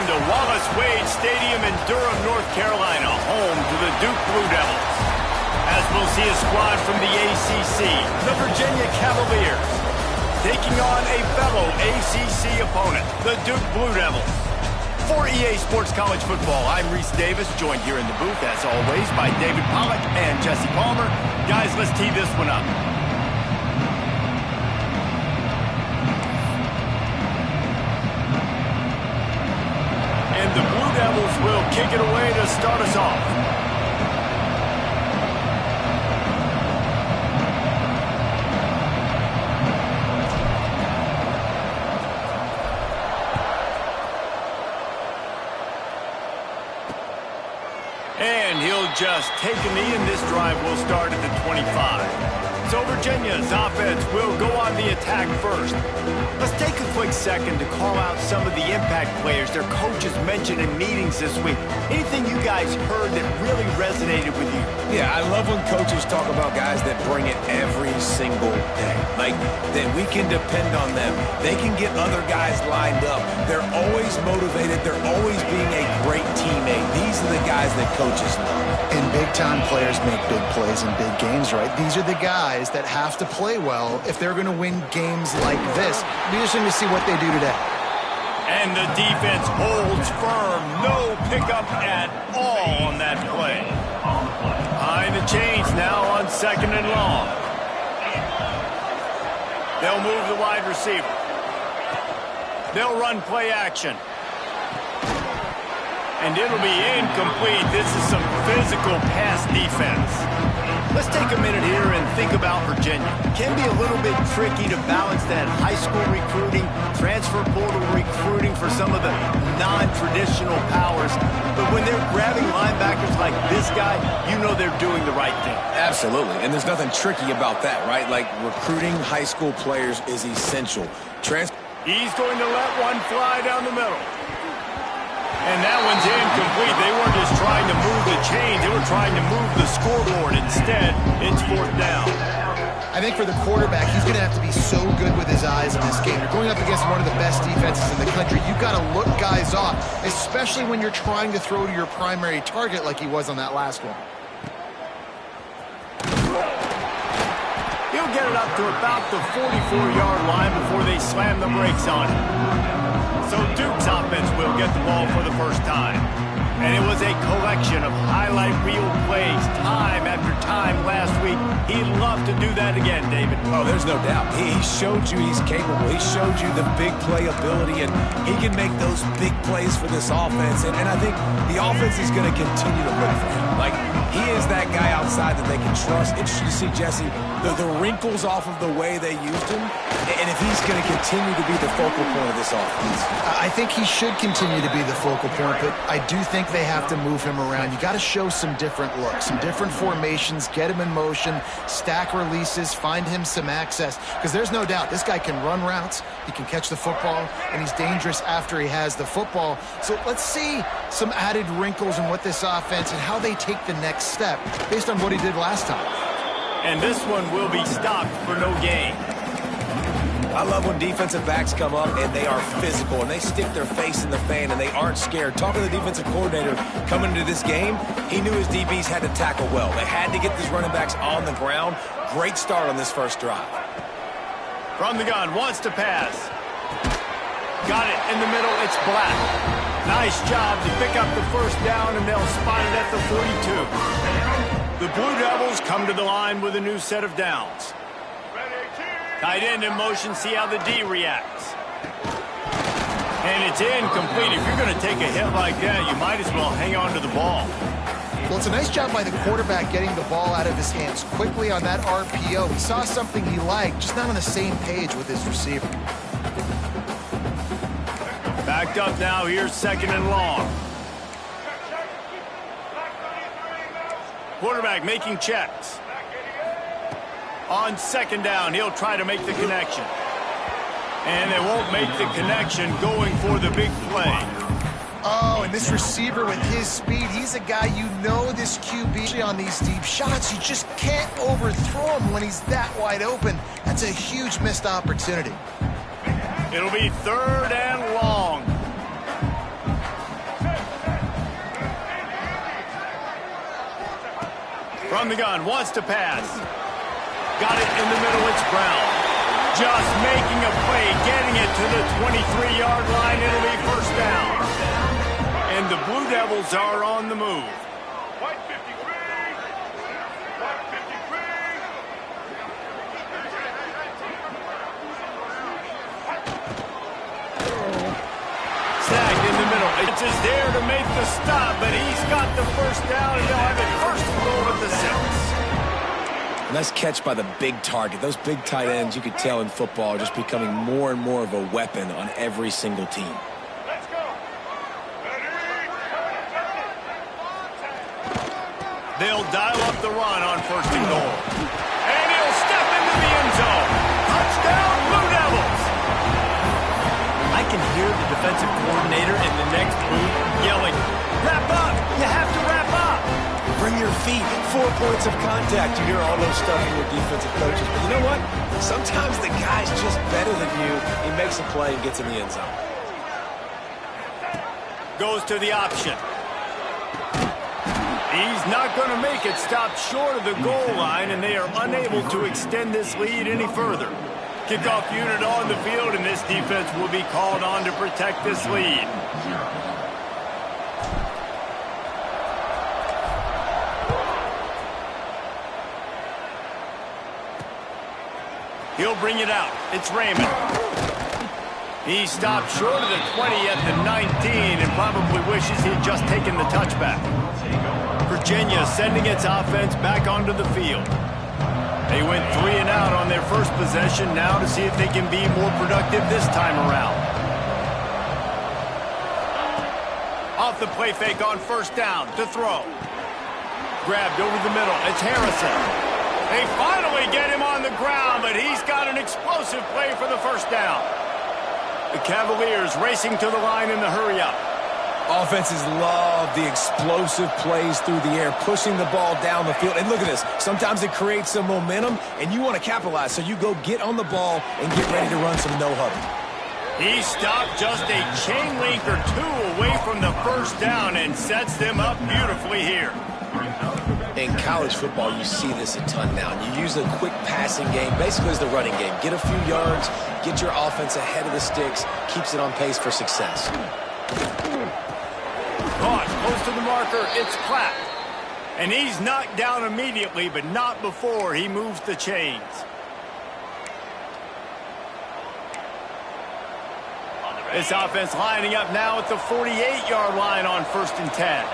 Welcome to Wallace Wade Stadium in Durham, North Carolina, home to the Duke Blue Devils. As we'll see a squad from the ACC, the Virginia Cavaliers, taking on a fellow ACC opponent, the Duke Blue Devils. For EA Sports College Football, I'm Reese Davis, joined here in the booth, as always, by David Pollack and Jesse Palmer. Guys, let's tee this one up. And the Blue Devils will kick it away to start us off. And he'll just take a knee, and this drive will start at the 25. So Virginia's offense will go on the attack first. Let's take a quick second to call out some of the impact players their coaches mentioned in meetings this week. Anything you guys heard that really resonated with you? Yeah, I love when coaches talk about guys that bring it every single day. Like, that we can depend on them. They can get other guys lined up. They're always motivated. They're always being a great teammate. These are the guys that coaches love. And big-time players make big plays in big games, right? These are the guys that have to play well if they're going to win games like this. Be interesting to see what they do today. And the defense holds firm. No pickup at all on that play. Behind the chains now on 2nd and long. They'll move the wide receiver. They'll run play action. And it'll be incomplete. This is some physical pass defense. Let's take a minute here and think about Virginia. It can be a little bit tricky to balance that high school recruiting, transfer portal recruiting for some of the non-traditional powers. But when they're grabbing linebackers like this guy, you know they're doing the right thing. Absolutely, and there's nothing tricky about that, right? Like, recruiting high school players is essential. He's going to let one fly down the middle. And that one's incomplete. They weren't just trying to move the chains. They were trying to move the scoreboard. Instead, it's 4th down. I think for the quarterback, he's going to have to be so good with his eyes in this game. You're going up against one of the best defenses in the country. You've got to look guys off, especially when you're trying to throw to your primary target like he was on that last one. He'll get it up to about the 44-yard line before they slam the brakes on it. So Duke's offense will get the ball for the first time. And it was a collection of highlight reel plays time after time last week. He'd love to do that again, David. Oh, there's no doubt. He showed you he's capable. He showed you the big play ability, and he can make those big plays for this offense. And I think the offense is going to continue to look for him. Like, he is that guy outside that they can trust. Interesting to see, Jesse, the wrinkles off of the way they used him, and if he's going to continue to be the focal point of this offense. I think he should continue to be the focal point, but I do think they have to move him around. You got to show some different looks, some different formations, get him in motion, stack releases, find him some access, because there's no doubt this guy can run routes, he can catch the football, and he's dangerous after he has the football. So let's see some added wrinkles in what this offense and how they take the next step based on what he did last time. And this one will be stopped for no gain. I love when defensive backs come up and they are physical and they stick their face in the fan and they aren't scared. Talking to the defensive coordinator coming into this game, he knew his DBs had to tackle well. They had to get these running backs on the ground. Great start on this first drive. From the gun, wants to pass. Got it in the middle, it's Black. Nice job to pick up the first down, and they'll spot it at the 42. The Blue Devils come to the line with a new set of downs. Tight end in motion, see how the D reacts. And it's incomplete. If you're going to take a hit like that, you might as well hang on to the ball. Well, it's a nice job by the quarterback getting the ball out of his hands quickly on that RPO. He saw something he liked, just not on the same page with his receiver. Backed up now, here's 2nd and long. Quarterback making checks. On 2nd down, he'll try to make the connection. And they won't make the connection, going for the big play. Oh, and this receiver with his speed, he's a guy you know this QB on these deep shots. You just can't overthrow him when he's that wide open. That's a huge missed opportunity. It'll be 3rd and long. From the gun, wants to pass. Got it in the middle, it's Brown. Just making a play, getting it to the 23-yard line. It'll be first down. And the Blue Devils are on the move. Snagged in the middle. It's just there to make the stop, but he's got the first down, and they'll have it first and goal at the 6. Nice catch by the big target. Those big tight ends, you could tell in football, are just becoming more and more of a weapon on every single team. Let's go. They'll dial up the run on first and goal. And he'll step into the end zone. Touchdown, Blue Devils. I can hear the defensive coordinator in the next booth yelling, "Wrap up! You have to wrap up!" Bring your feet, 4 points of contact. You hear all those stuff from your defensive coaches. But you know what? Sometimes the guy's just better than you. He makes a play and gets in the end zone. Goes to the option. He's not going to make it. Stop short of the goal line, and they are unable to extend this lead any further. Kickoff unit on the field, and this defense will be called on to protect this lead. He'll bring it out. It's Raymond. He stopped short of the 20 at the 19 and probably wishes he'd just taken the touchback. Virginia sending its offense back onto the field. They went 3 and out on their first possession, now to see if they can be more productive this time around. Off the play fake on first down to throw. Grabbed over the middle. It's Harrison. They finally get him on the ground, but he's got an explosive play for the first down. The Cavaliers racing to the line in the hurry-up. Offenses love the explosive plays through the air, pushing the ball down the field. And look at this. Sometimes it creates some momentum, and you want to capitalize. So you go get on the ball and get ready to run some no-huddle. He stopped just a chain link or 2 away from the first down and sets them up beautifully here. In college football, you see this a ton now. You use a quick passing game, basically as the running game. Get a few yards, get your offense ahead of the sticks, keeps it on pace for success. Caught, close to the marker, it's Platt. And he's knocked down immediately, but not before he moves the chains. This offense lining up now at the 48-yard line on 1st and 10.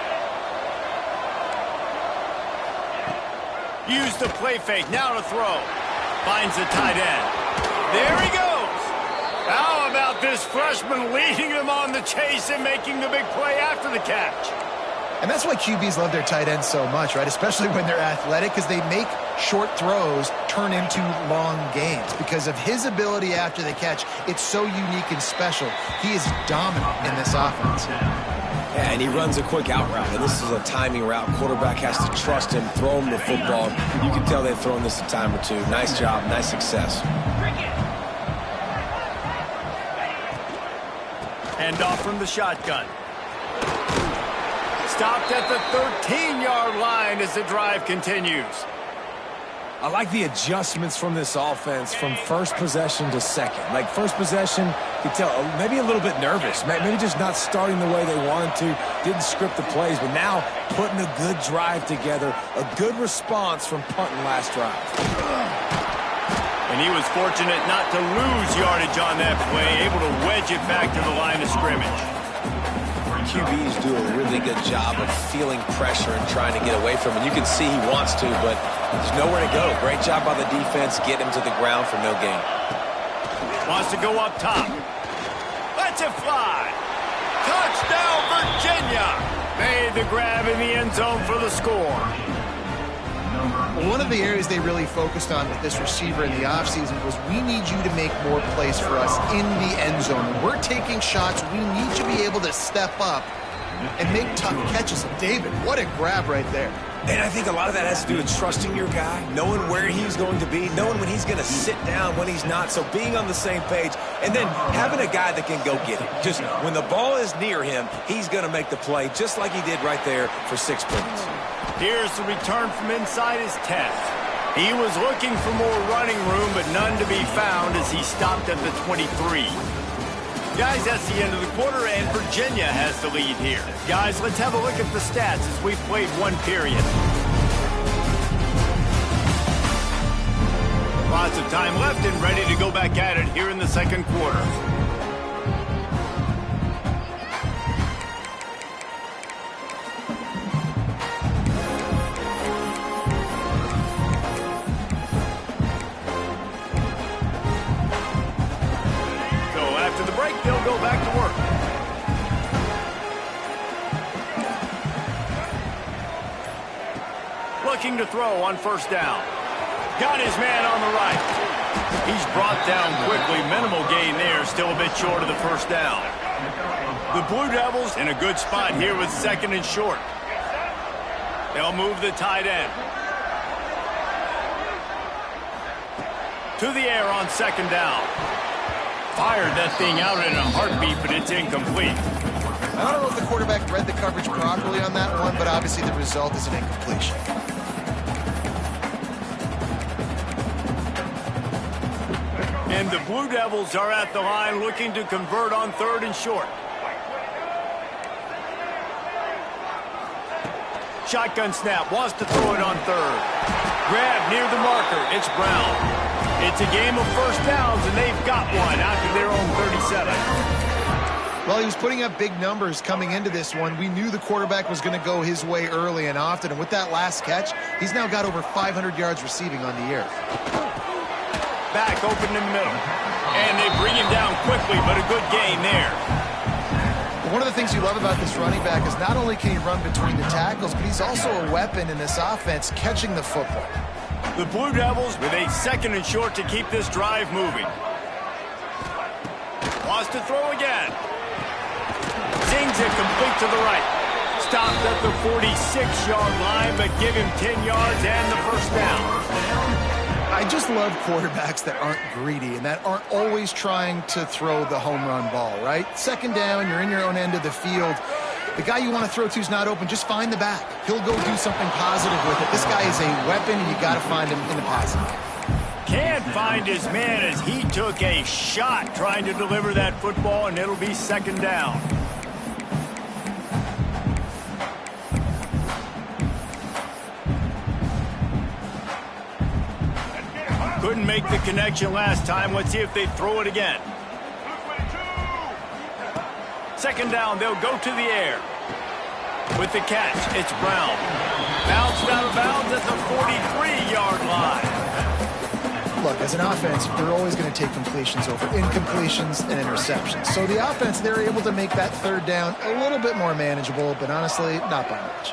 Use the play fake, now to throw. Finds the tight end. There he goes. How about this freshman leading them on the chase and making the big play after the catch? And that's why QBs love their tight ends so much, right? Especially when they're athletic, because they make short throws turn into long gains. Because of his ability after the catch, it's so unique and special. He is dominant in this offense. Yeah, and he runs a quick out route, and this is a timing route. Quarterback has to trust him, throw him the football. You can tell they've thrown this a time or 2. Nice job, nice success. Hand off from the shotgun. Stopped at the 13-yard line as the drive continues. I like the adjustments from this offense from first possession to second. Like first possession, you can tell maybe a little bit nervous. Maybe just not starting the way they wanted to. Didn't script the plays, but now putting a good drive together. A good response from punting last drive. And he was fortunate not to lose yardage on that play, able to wedge it back to the line of scrimmage. QBs do a really good job of feeling pressure and trying to get away from it. You can see he wants to, but there's nowhere to go. Great job by the defense, get him to the ground for no gain. Wants to go up top. Lets it fly. Touchdown, Virginia. Made the grab in the end zone for the score. One of the areas they really focused on with this receiver in the offseason was we need you to make more plays for us in the end zone. When we're taking shots, we need you to be able to step up and make tough catches. And David, what a grab right there. And I think a lot of that has to do with trusting your guy, knowing where he's going to be, knowing when he's going to sit down, when he's not. So being on the same page, and then having a guy that can go get it. Just when the ball is near him, he's going to make the play, just like he did right there for 6 points. Here's the return from inside his 10. He was looking for more running room, but none to be found as he stopped at the 23. Guys, that's the end of the quarter, and Virginia has the lead here. Guys, let's have a look at the stats as we've played one period. Lots of time left and ready to go back at it here in the second quarter. They'll go back to work. Looking to throw on first down. Got his man on the right. He's brought down quickly. Minimal gain there. Still a bit short of the first down. The Blue Devils in a good spot here with second and short. They'll move the tight end. To the air on second down. Fired that thing out in a heartbeat, but it's incomplete. I don't know if the quarterback read the coverage properly on that one, but obviously the result is an incompletion. And the Blue Devils are at the line looking to convert on third and short. Shotgun snap, wants to throw it on third. Grab near the marker, it's Brown. It's a game of first downs, and they've got one after their own 37. Well, he was putting up big numbers coming into this one. We knew the quarterback was going to go his way early and often, and with that last catch, he's now got over 500 yards receiving on the year. Back open in the middle. And they bring him down quickly, but a good gain there. One of the things you love about this running back is not only can he run between the tackles, but he's also a weapon in this offense catching the football. The Blue Devils with a second and short to keep this drive moving. Wants to throw again. Zings it complete to the right. Stopped at the 46-yard line, but give him 10 yards and the first down. I just love quarterbacks that aren't greedy and that aren't always trying to throw the home run ball, right? Second down, you're in your own end of the field. The guy you want to throw to is not open. Just find the back. He'll go do something positive with it. This guy is a weapon, and you got to find him in the positive. Can't find his man as he took a shot trying to deliver that football, and it'll be second down. Couldn't make the connection last time. Let's see if they throw it again. Second down, they'll go to the air. With the catch, it's Brown. Bounced out of bounds at the 43-yard line. Look, as an offense, they're always going to take completions over incompletions and interceptions. So the offense, they're able to make that third down a little bit more manageable, but honestly, not by much.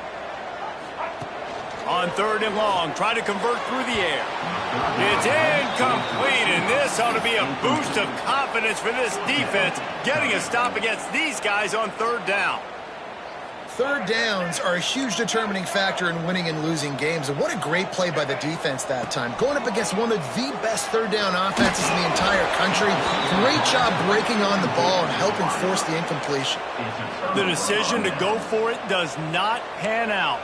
On third and long, try to convert through the air. It's incomplete, and this ought to be a boost of confidence for this defense, getting a stop against these guys on third down. Third downs are a huge determining factor in winning and losing games, and what a great play by the defense that time. Going up against one of the best third down offenses in the entire country. Great job breaking on the ball and helping force the incompletion. The decision to go for it does not pan out.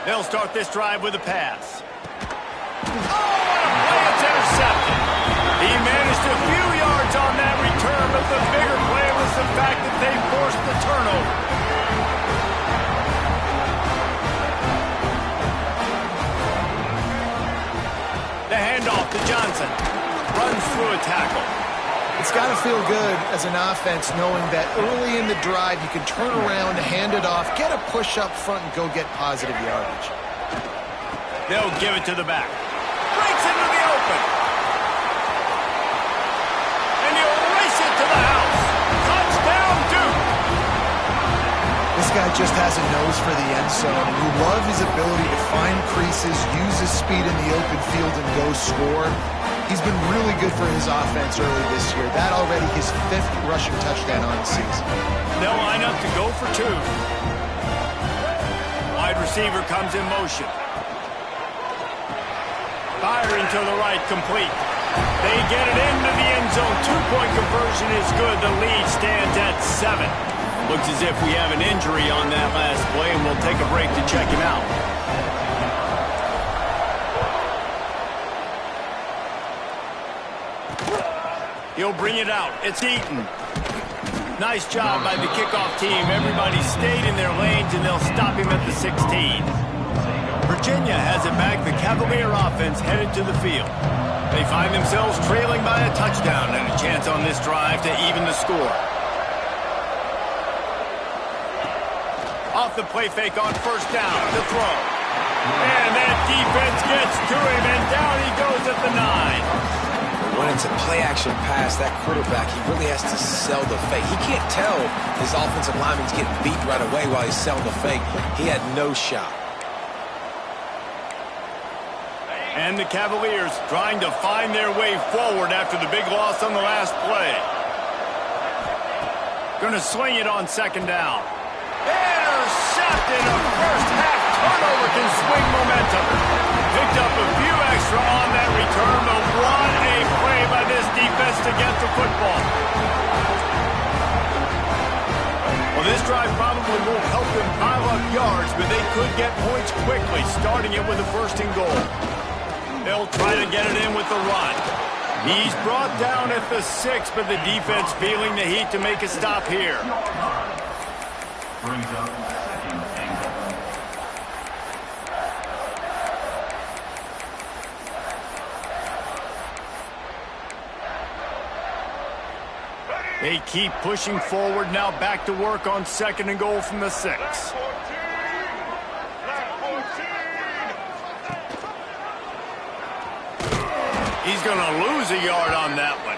They'll start this drive with a pass. Oh, what a play! It's intercepted. He managed a few yards on that return, but the bigger play was the fact that they forced the turnover. The handoff to Johnson. Runs through a tackle. It's got to feel good as an offense knowing that early in the drive you can turn around, hand it off, get a push up front, and go get positive yardage. They'll give it to the back. Breaks into the open. And he'll race it to the house. Touchdown, Duke. This guy just has a nose for the end zone, and you love his ability to find creases, use his speed in the open field, and go score. He's been really good for his offense early this year. That already his 5th rushing touchdown on the season. They'll line up to go for 2. Wide receiver comes in motion. Firing to the right, complete. They get it into the end zone. Two-point conversion is good. The lead stands at 7. Looks as if we have an injury on that last play, and we'll take a break to check him out. He'll bring it out. It's Eaton. Nice job by the kickoff team. Everybody stayed in their lanes, and they'll stop him at the 16. Virginia has it back. The Cavalier offense headed to the field. They find themselves trailing by a touchdown and a chance on this drive to even the score. Off the play fake on first down, the throw. And that defense gets to him, and down he goes at the 9. When it's a play-action pass, that quarterback, he really has to sell the fake. He can't tell his offensive lineman's getting beat right away while he's selling the fake. He had no shot. And the Cavaliers trying to find their way forward after the big loss on the last play. Going to swing it on second down. Intercepted. A first-half turnover can swing momentum. Picked up a few extra on that return, but what a play by this defense to get the football. Well, this drive probably won't help them pile up yards, but they could get points quickly, starting it with a first and goal. They'll try to get it in with the run. He's brought down at the 6, but the defense feeling the heat to make a stop here. Brings up second and goal. They keep pushing forward, now back to work on second and goal from the 6. He's going to lose a yard on that one.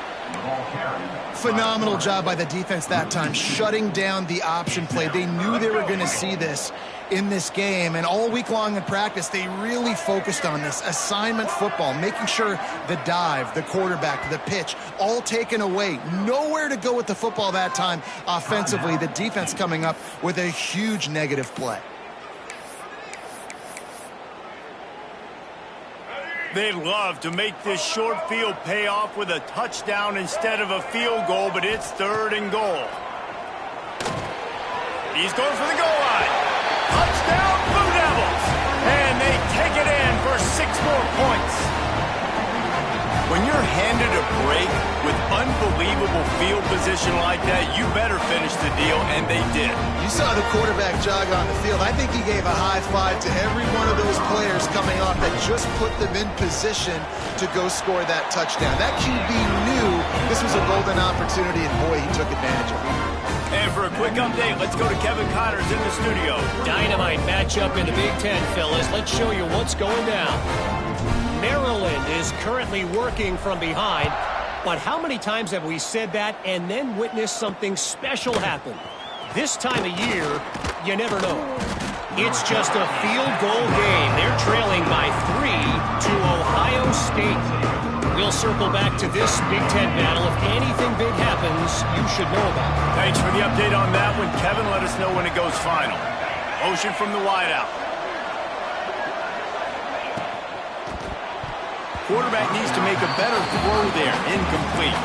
Phenomenal job by the defense that time, shutting down the option play. They knew they were going to see this in this game, and all week long in practice, they really focused on this assignment football, making sure the dive, the quarterback, the pitch, all taken away. Nowhere to go with the football that time offensively. The defense coming up with a huge negative play. They'd love to make this short field pay off with a touchdown instead of a field goal, but it's third and goal. He's going for the goal line. Touchdown, Blue Devils! And they take it in for 6 more points. When you're handed a break with unbelievable field position like that, you better finish the deal, and they did. You saw the quarterback jog on the field. I think he gave a high five to every one of those players coming off that just put them in position to go score that touchdown. That QB knew this was a golden opportunity, and boy, he took advantage of it. And for a quick update, let's go to Kevin Connors in the studio. Dynamite matchup in the Big Ten, fellas. Let's show you what's going down. Maryland is currently working from behind, but how many times have we said that and then witnessed something special happen? This time of year, you never know. It's just a field goal game. They're trailing by 3 to Ohio State. We'll circle back to this Big Ten battle. If anything big happens, you should know about it. Thanks for the update on that one. Kevin, let us know when it goes final. Motion from the wideout. Quarterback needs to make a better throw there. Incomplete.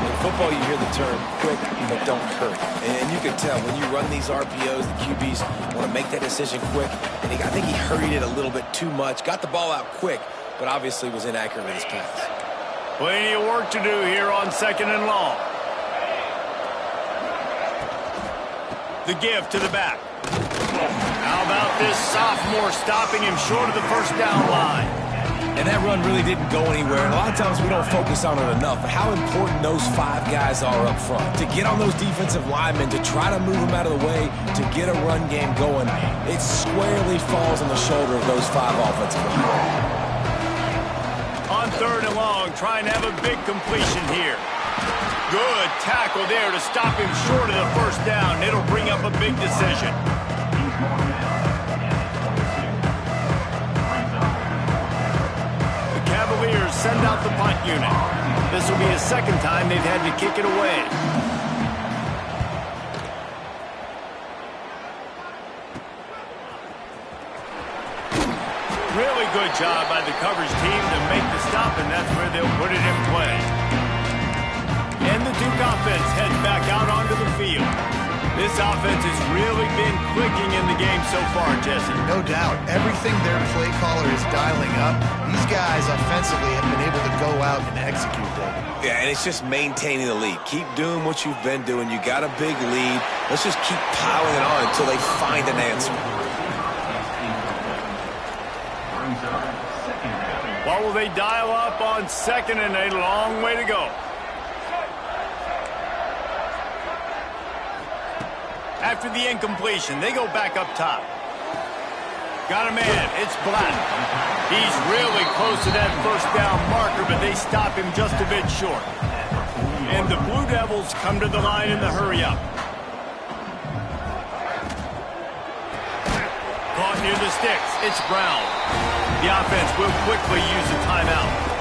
In football, you hear the term quick but don't hurt. And you can tell when you run these RPOs, the QBs want to make that decision quick. And I think he hurried it a little bit too much. Got the ball out quick, but obviously was inaccurate with his pass. Plenty of work to do here on second and long. The give to the back. How about this sophomore stopping him short of the first down line? And that run really didn't go anywhere. And a lot of times we don't focus on it enough, but how important those 5 guys are up front. To get on those defensive linemen, to try to move them out of the way, to get a run game going, it squarely falls on the shoulder of those 5 offensive linemen. On third and long, trying to have a big completion here. Good tackle there to stop him short of the first down. It'll bring up a big decision. Cavaliers send out the punt unit. This will be the second time they've had to kick it away. Really good job by the coverage team to make the stop, and that's where they'll put it in play. And the Duke offense heads back out onto the field. This offense has really been clicking in the game so far, Jesse. No doubt. Everything their play caller is dialing up, these guys offensively have been able to go out and execute that. Yeah, and it's just maintaining the lead. Keep doing what you've been doing. You got a big lead. Let's just keep piling it on until they find an answer. What will they dial up on second and a long way to go? After the incompletion, they go back up top. Got a man. It's Black. He's really close to that first down marker, but they stop him just a bit short. And the Blue Devils come to the line in the hurry-up. Caught near the sticks. It's Brown. The offense will quickly use a timeout.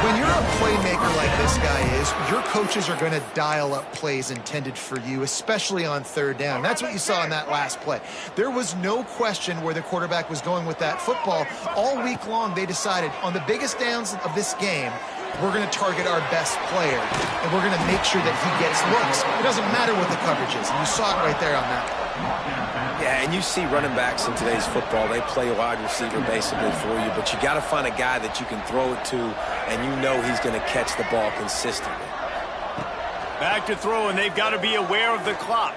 When you're a playmaker like this guy is, your coaches are going to dial up plays intended for you, especially on third down. That's what you saw in that last play. There was no question where the quarterback was going with that football. All week long, they decided on the biggest downs of this game, we're going to target our best player, and we're going to make sure that he gets looks. It doesn't matter what the coverage is, and you saw it right there on that. Yeah, and you see running backs in today's football, they play wide receiver basically for you, but you got to find a guy that you can throw it to, and you know he's going to catch the ball consistently. Back to throw, and they've got to be aware of the clock.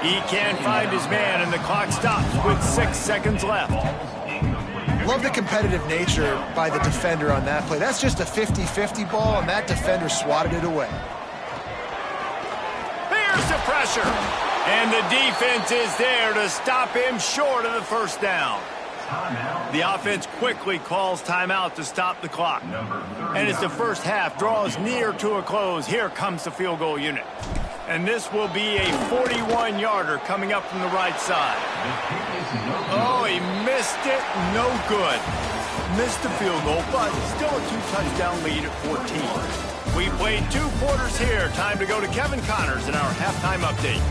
He can't find his man, and the clock stops with 6 seconds left. Love the competitive nature by the defender on that play. That's just a 50-50 ball, and that defender swatted it away. Here's the pressure. And the defense is there to stop him short of the first down. The offense quickly calls timeout to stop the clock. And as the first half draws near to a close, here comes the field goal unit. And this will be a 41-yarder coming up from the right side. Oh, he missed it. No good. Missed the field goal, but still a 2-touchdown lead at 14. We played 2 quarters here. Time to go to Kevin Connors in our halftime update.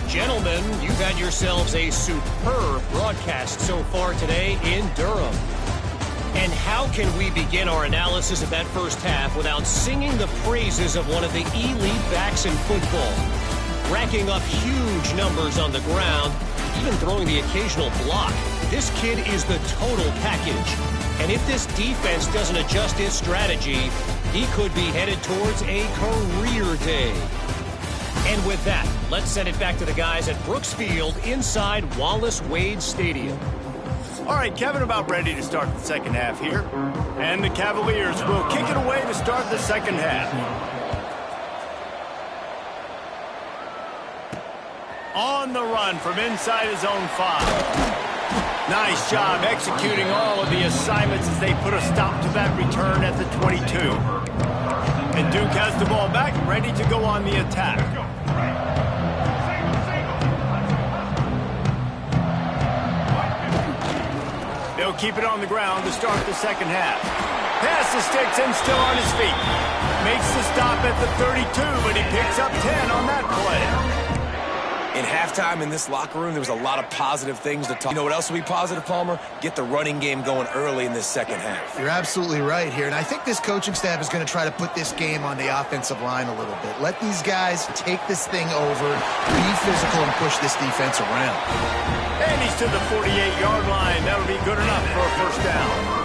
Gentlemen, you've had yourselves a superb broadcast so far today in Durham. And how can we begin our analysis of that first half without singing the praises of one of the elite backs in football? Racking up huge numbers on the ground, even throwing the occasional block. This kid is the total package. And if this defense doesn't adjust his strategy, he could be headed towards a career day. And with that, let's send it back to the guys at Brooks Field inside Wallace Wade Stadium. All right, Kevin, about ready to start the second half here. And the Cavaliers will kick it away to start the second half. On the run from inside his own 5. Nice job executing all of the assignments as they put a stop to that return at the 22. And Duke has the ball back, ready to go on the attack. They'll keep it on the ground to start the second half. Pass the sticks and still on his feet. Makes the stop at the 32, but he picks up 10 on that play. In halftime in this locker room, there was a lot of positive things to talk. You know what else will be positive, Palmer? Get the running game going early in this second half. You're absolutely right here, and I think this coaching staff is going to try to put this game on the offensive line a little bit. Let these guys take this thing over, be physical, and push this defense around. And he's to the 48-yard line. That'll be good enough for a first down.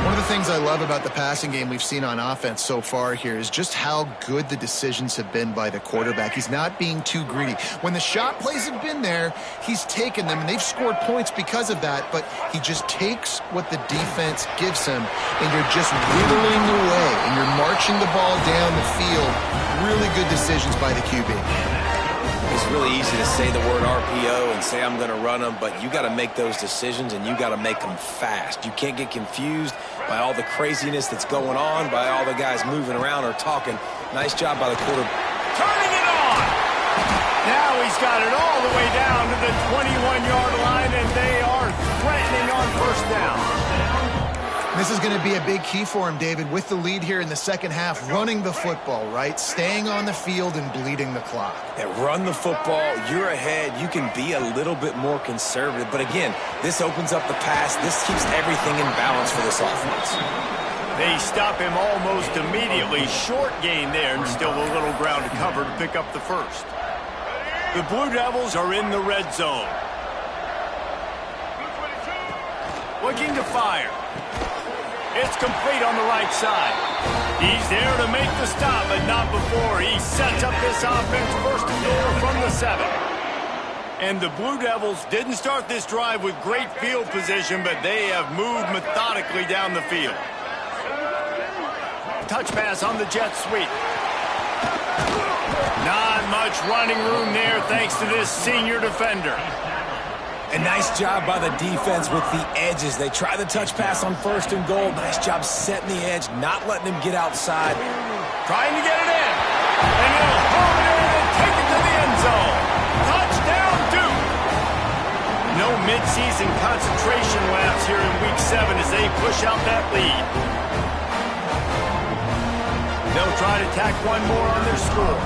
One of the things I love about the passing game we've seen on offense so far here is just how good the decisions have been by the quarterback. He's not being too greedy. When the shot plays have been there, he's taken them, and they've scored points because of that, but he just takes what the defense gives him, and you're just whittling away, and you're marching the ball down the field. Really good decisions by the QB. It's really easy to say the word RPO and say I'm going to run them, but you got to make those decisions, and you got to make them fast. You can't get confused by all the craziness that's going on, by all the guys moving around or talking. Nice job by the quarterback. Turning it on! Now he's got it all the way down to the 21-yard line, and they are threatening on first down. This is going to be a big key for him, David, with the lead here in the second half, running the football, right? Staying on the field and bleeding the clock. Yeah, run the football, you're ahead, you can be a little bit more conservative. But again, this opens up the pass. This keeps everything in balance for this offense. They stop him almost immediately. Short gain there, and still a little ground to cover to pick up the first. The Blue Devils are in the red zone. Looking to fire. It's complete on the right side. He's there to make the stop, but not before. He sets up this offense first and goal from the 7. And the Blue Devils didn't start this drive with great field position, but they have moved methodically down the field. Touch pass on the jet sweep. Not much running room there thanks to this senior defender. A nice job by the defense with the edges. They try the touch pass on first and goal. Nice job setting the edge, not letting him get outside. Trying to get it in. And he'll home it in and take it to the end zone. Touchdown, Duke. No midseason concentration laps here in Week 7 as they push out that lead. They'll try to tack one more on their score.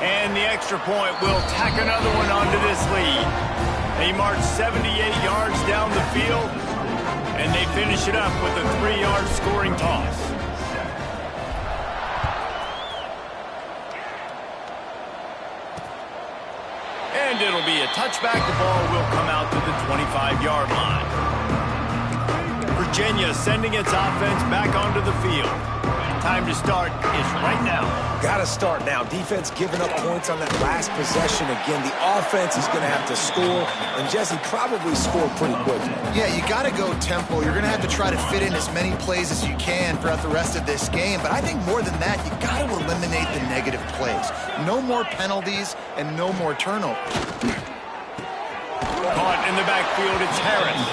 And the extra point will tack another one onto this lead. They march 78 yards down the field, and they finish it up with a 3-yard scoring toss. And it'll be a touchback. The ball will come out to the 25-yard line. Virginia sending its offense back onto the field. Time to start is right now. Got to start now. Defense giving up points on that last possession. Again, the offense is going to have to score, and Jesse probably scored pretty quickly. Yeah, you got to go tempo. You're going to have to try to fit in as many plays as you can throughout the rest of this game. But I think more than that, you got to eliminate the negative plays. No more penalties and no more turnovers. Caught in the backfield, it's Harris.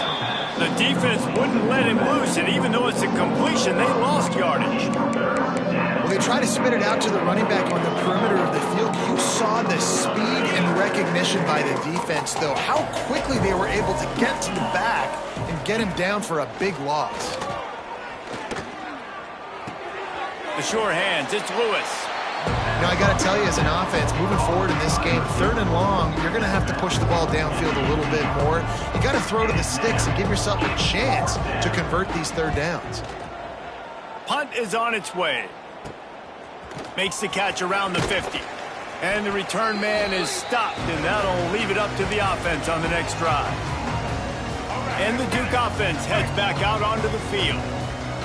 The defense wouldn't let him loose, and even though it's a completion, they lost yardage. Well, they try to spit it out to the running back on the perimeter of the field. You saw the speed and recognition by the defense, though. How quickly they were able to get to the back and get him down for a big loss. The sure hands, it's Lewis. Now, I got to tell you, as an offense, moving forward in this game, 3rd and long, you're going to have to push the ball downfield a little bit more. You got to throw to the sticks and give yourself a chance to convert these 3rd downs. Punt is on its way. Makes the catch around the 50. And the return man is stopped, and that'll leave it up to the offense on the next drive. And the Duke offense heads back out onto the field.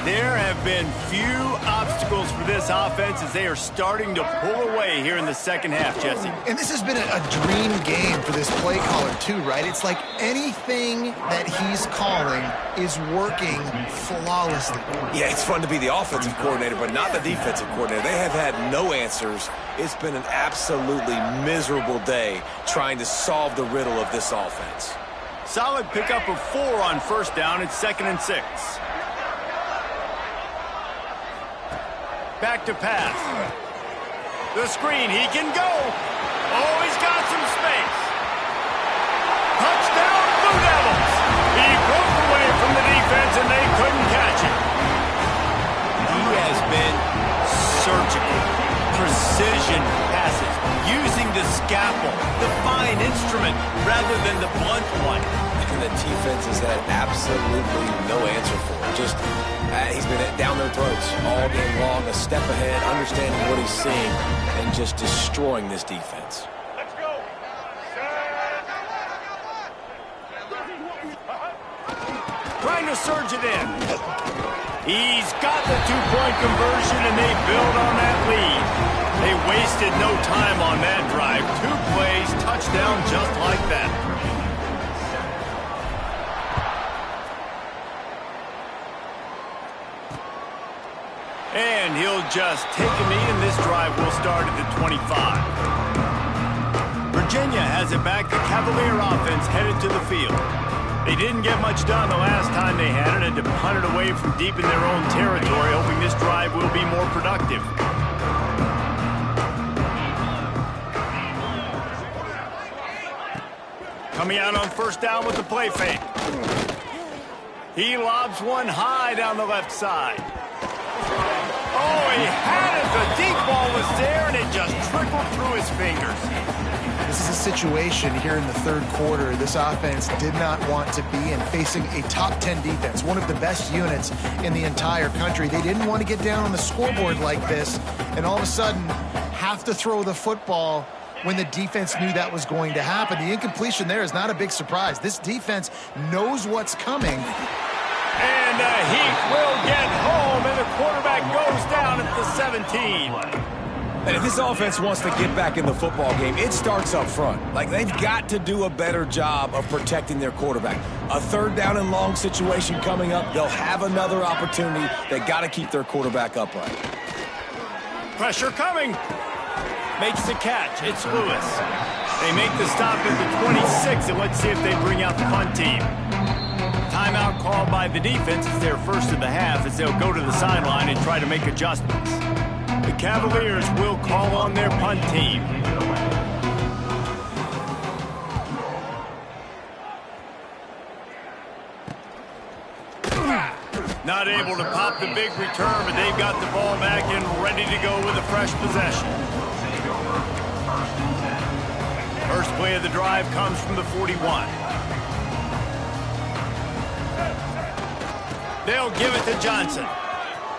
There have been few obstacles for this offense as they are starting to pull away here in the second half, Jesse. And this has been a dream game for this play caller, too, right? It's like anything that he's calling is working flawlessly. Yeah, it's fun to be the offensive coordinator, but not the defensive coordinator. They have had no answers. It's been an absolutely miserable day trying to solve the riddle of this offense. Solid pickup of 4 on first down. It's 2nd and 6. Back to pass. The screen, he can go. Oh, he's got some space. Touchdown, Blue Devils. He broke away from the defense and they couldn't catch him. He has been surgical. Precision passes, using the scalpel, the fine instrument, rather than the blunt one. And the defense has had absolutely no answer for him. Just, he's been down their throats all game long, a step ahead, understanding what he's seeing, and just destroying this defense. Let's go. Trying to surge it in. He's got the 2-point conversion, and they build on that lead. They wasted no time on that drive. 2 plays, touchdown just like that. And he'll just take a knee, and this drive will start at the 25. Virginia has it back. The Cavalier offense headed to the field. They didn't get much done the last time they had it, and to punt it away from deep in their own territory, hoping this drive will be more productive. Coming out on first down with the play fake. He lobs one high down the left side. Oh, he had it. The deep ball was there, and it just trickled through his fingers. This is a situation here in the third quarter this offense did not want to be in, facing a top 10 defense, one of the best units in the entire country. They didn't want to get down on the scoreboard like this, and all of a sudden have to throw the football when the defense knew that was going to happen. The incompletion there is not a big surprise. This defense knows what's coming. And he will get home, and the quarterback goes down at the 17. And if this offense wants to get back in the football game, it starts up front. Like, they've got to do a better job of protecting their quarterback. A third down and long situation coming up, they'll have another opportunity. They got to keep their quarterback upright. Pressure coming. Makes the catch. It's Lewis. They make the stop at the 26, and let's see if they bring out the punt team. Timeout called by the defense. It's their first of the half as they'll go to the sideline and try to make adjustments. The Cavaliers will call on their punt team. Not able to pop the big return, but they've got the ball back and ready to go with a fresh possession. First play of the drive comes from the 41. They'll give it to Johnson.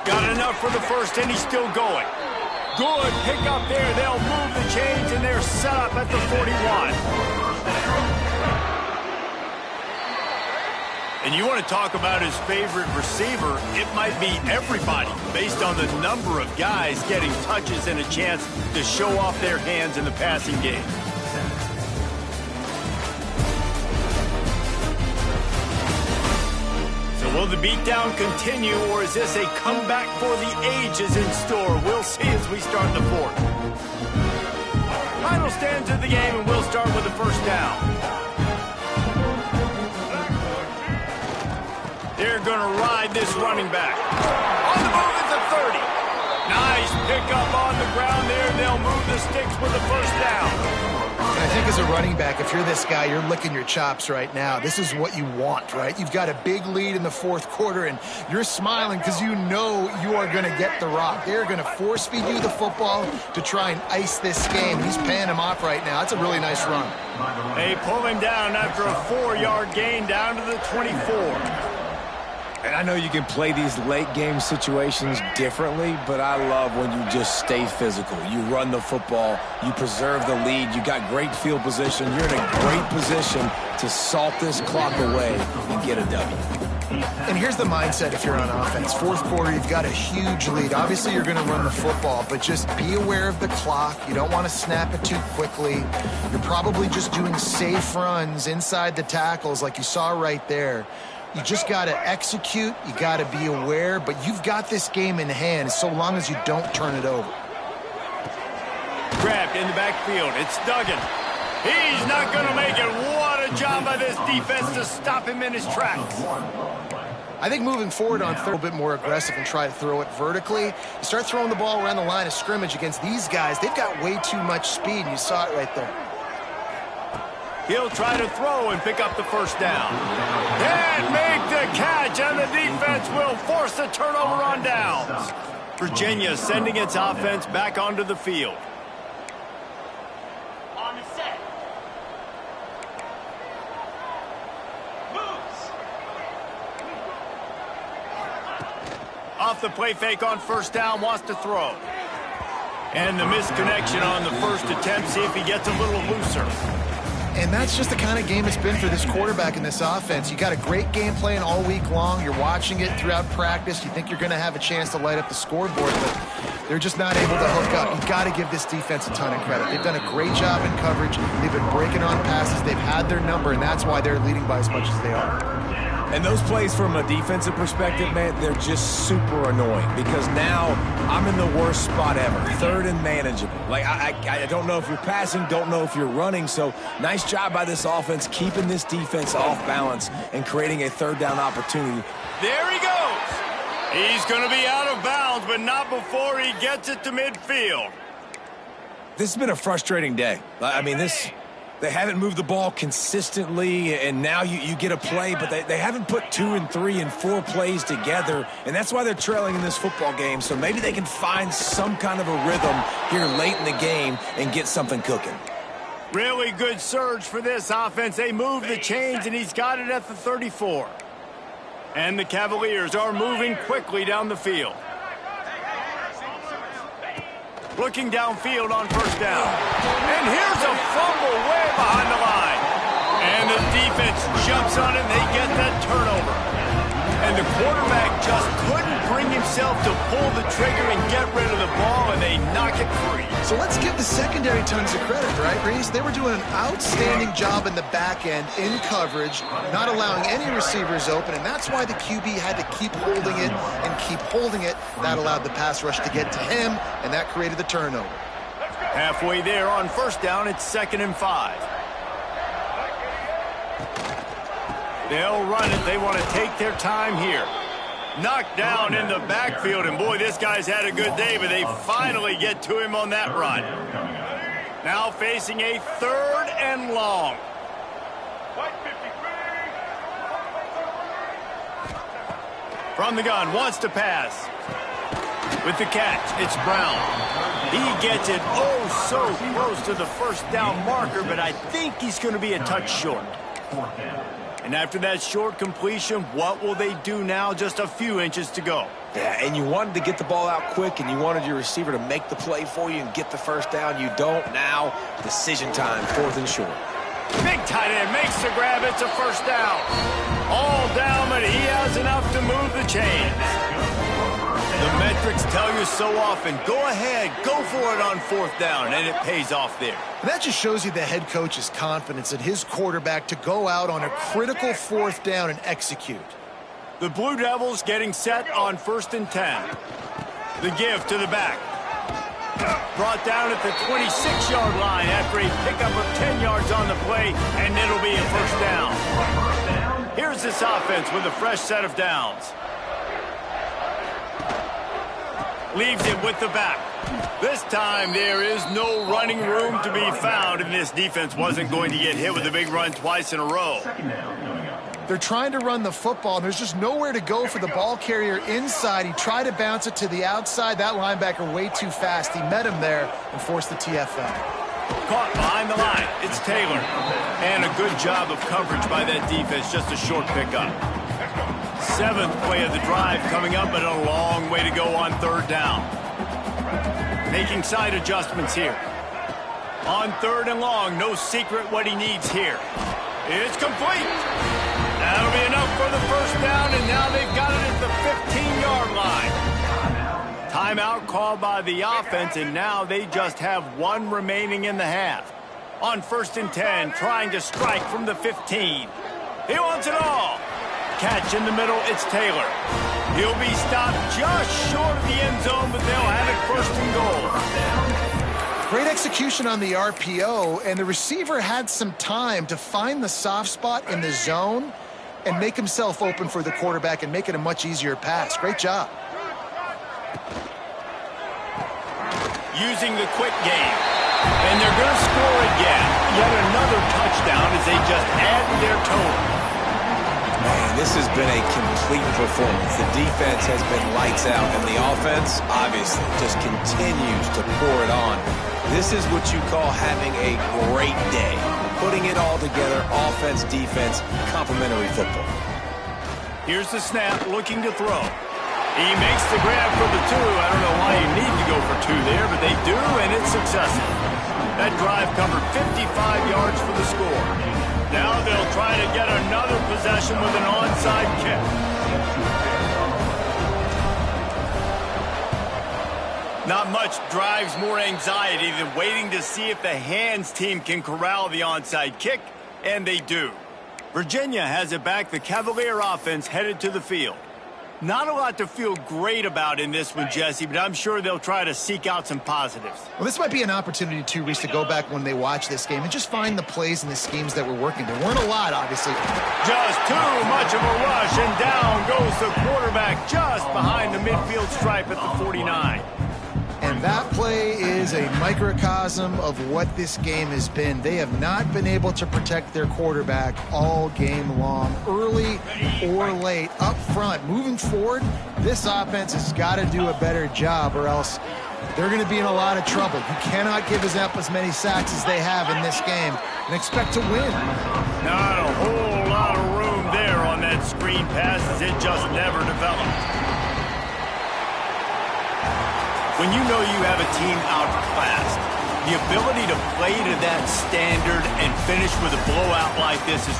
Got enough for the first, and he's still going. Good pick up there. They'll move the chains, and they're set up at the 41. And you want to talk about his favorite receiver, it might be everybody based on the number of guys getting touches and a chance to show off their hands in the passing game. Will the beatdown continue, or is this a comeback for the ages in store? We'll see as we start the fourth. Final stands of the game, and we'll start with the first down. They're going to ride this running back. On the move at the 30. Nice pickup on the ground there. They'll move the sticks with the first down. I think as a running back, if you're this guy, you're licking your chops right now. This is what you want, right? You've got a big lead in the fourth quarter, and you're smiling because you know you are going to get the rock. They're going to force-feed you the football to try and ice this game. He's paying him off right now. That's a really nice run. They pull him down after a 4-yard gain down to the 24. And I know you can play these late-game situations differently, but I love when you just stay physical. You run the football, you preserve the lead, you got great field position, you're in a great position to salt this clock away and get a W. And here's the mindset if you're on offense. Fourth quarter, you've got a huge lead. Obviously, you're going to run the football, but just be aware of the clock. You don't want to snap it too quickly. You're probably just doing safe runs inside the tackles like you saw right there. You just got to execute. You got to be aware, but you've got this game in hand so long as you don't turn it over. Grabbed in the backfield. It's Duggan. He's not going to make it. What a job by this defense to stop him in his tracks. I think moving forward on third, a bit more aggressive and try to throw it vertically. You start throwing the ball around the line of scrimmage against these guys. They've got way too much speed, and you saw it right there. He'll try to throw and pick up the first down. And make the catch, and the defense will force the turnover on downs. Virginia sending its offense back onto the field. On the set. Moves. Off the play fake on first down, wants to throw. And the misconnection on the first attempt. See if he gets a little looser. And that's just the kind of game it's been for this quarterback in this offense. You got a great game plan all week long. You're watching it throughout practice. You think you're going to have a chance to light up the scoreboard, but they're just not able to hook up. You've got to give this defense a ton of credit. They've done a great job in coverage. They've been breaking on passes. They've had their number, and that's why they're leading by as much as they are. And those plays from a defensive perspective, man, they're just super annoying because now I'm in the worst spot ever, third and manageable. Like, I don't know if you're passing, don't know if you're running, so nice job by this offense keeping this defense off balance and creating a third down opportunity. There he goes. He's going to be out of bounds, but not before he gets it to midfield. This has been a frustrating day. I mean, this They haven't moved the ball consistently, and now you get a play, but they haven't put 2 and 3 and 4 plays together, and that's why they're trailing in this football game. So maybe they can find some kind of a rhythm here late in the game and get something cooking. Really good surge for this offense. They move the chains, and he's got it at the 34. And the Cavaliers are moving quickly down the field. Looking downfield on first down. And here's a fumble way behind the line. And the defense jumps on it, and they get that turnover. And the quarterback just couldn't bring himself to pull the trigger and get rid of the ball, and they knock it free. So let's give the secondary tons of credit, right, Reese? They were doing an outstanding job in the back end, in coverage, not allowing any receivers open, and that's why the QB had to keep holding it and keep holding it. That allowed the pass rush to get to him, and that created the turnover. Halfway there on first down, it's 2nd and 5. They'll run it. They want to take their time here. Knocked down in the backfield, and boy, this guy's had a good day, but they finally get to him on that run. Now facing a 3rd and long. From the gun, wants to pass. With the catch, it's Brown. He gets it oh so close to the first down marker, but I think he's going to be a touch short. And after that short completion, what will they do now? Just a few inches to go. Yeah, and you wanted to get the ball out quick, and you wanted your receiver to make the play for you and get the first down. You don't now. Decision time, 4th and short. Big tight end makes the grab. It's a first down. All down, but he has enough to move the chains. The metrics tell you so often, go ahead, go for it on 4th down, and it pays off there. And that just shows you the head coach's confidence in his quarterback to go out on a critical 4th down and execute. The Blue Devils getting set on 1st and 10. The give to the back. Brought down at the 26-yard line after a pickup of 10 yards on the play, and it'll be a first down. Here's this offense with a fresh set of downs. Leaves it with the back. This time there is no running room to be found, and this defense wasn't going to get hit with a big run twice in a row. They're trying to run the football, and there's just nowhere to go for the ball carrier inside. He tried to bounce it to the outside. That linebacker way too fast. He met him there and forced the TFL. Caught behind the line. It's Taylor. And a good job of coverage by that defense. Just a short pickup. 7th play of the drive coming up, but a long way to go on 3rd down. Making side adjustments here. On 3rd and long, no secret what he needs here. It's complete. That'll be enough for the first down, and now they've got it at the 15-yard line. Timeout called by the offense, and now they just have 1 remaining in the half. On 1st and 10, trying to strike from the 15. He wants it all. Catch in the middle, it's Taylor. He'll be stopped just short of the end zone, but they'll have it 1st and goal. Great execution on the RPO, and the receiver had some time to find the soft spot in the zone and make himself open for the quarterback and make it a much easier pass. Great job. Using the quick game. And they're going to score again. Yet another touchdown as they just add to their total. Man, this has been a complete performance. The defense has been lights out, and the offense, obviously, just continues to pour it on. This is what you call having a great day. Putting it all together, offense, defense, complementary football. Here's the snap, looking to throw. He makes the grab for the 2. I don't know why you need to go for 2 there, but they do, and it's successful. That drive covered 55 yards for the score. Now they'll try to get another possession with an onside kick. Not much drives more anxiety than waiting to see if the hands team can corral the onside kick, and they do. Virginia has it back. The Cavalier offense headed to the field. Not a lot to feel great about in this one, Jesse, but I'm sure they'll try to seek out some positives. Well, this might be an opportunity, too, Reese, to go back when they watch this game and just find the plays and the schemes that were working. There weren't a lot, obviously. Just too much of a rush, and down goes the quarterback just behind the midfield stripe at the 49. And That play is a microcosm of what this game has been. They have not been able to protect their quarterback all game long, early or late, up front. Moving forward, this offense has got to do a better job or else they're going to be in a lot of trouble. You cannot give us up as many sacks as they have in this game and expect to win. Not a whole lot of room there on that screen pass as it just never developed. When you know you have a team outclassed, the ability to play to that standard and finish with a blowout like this is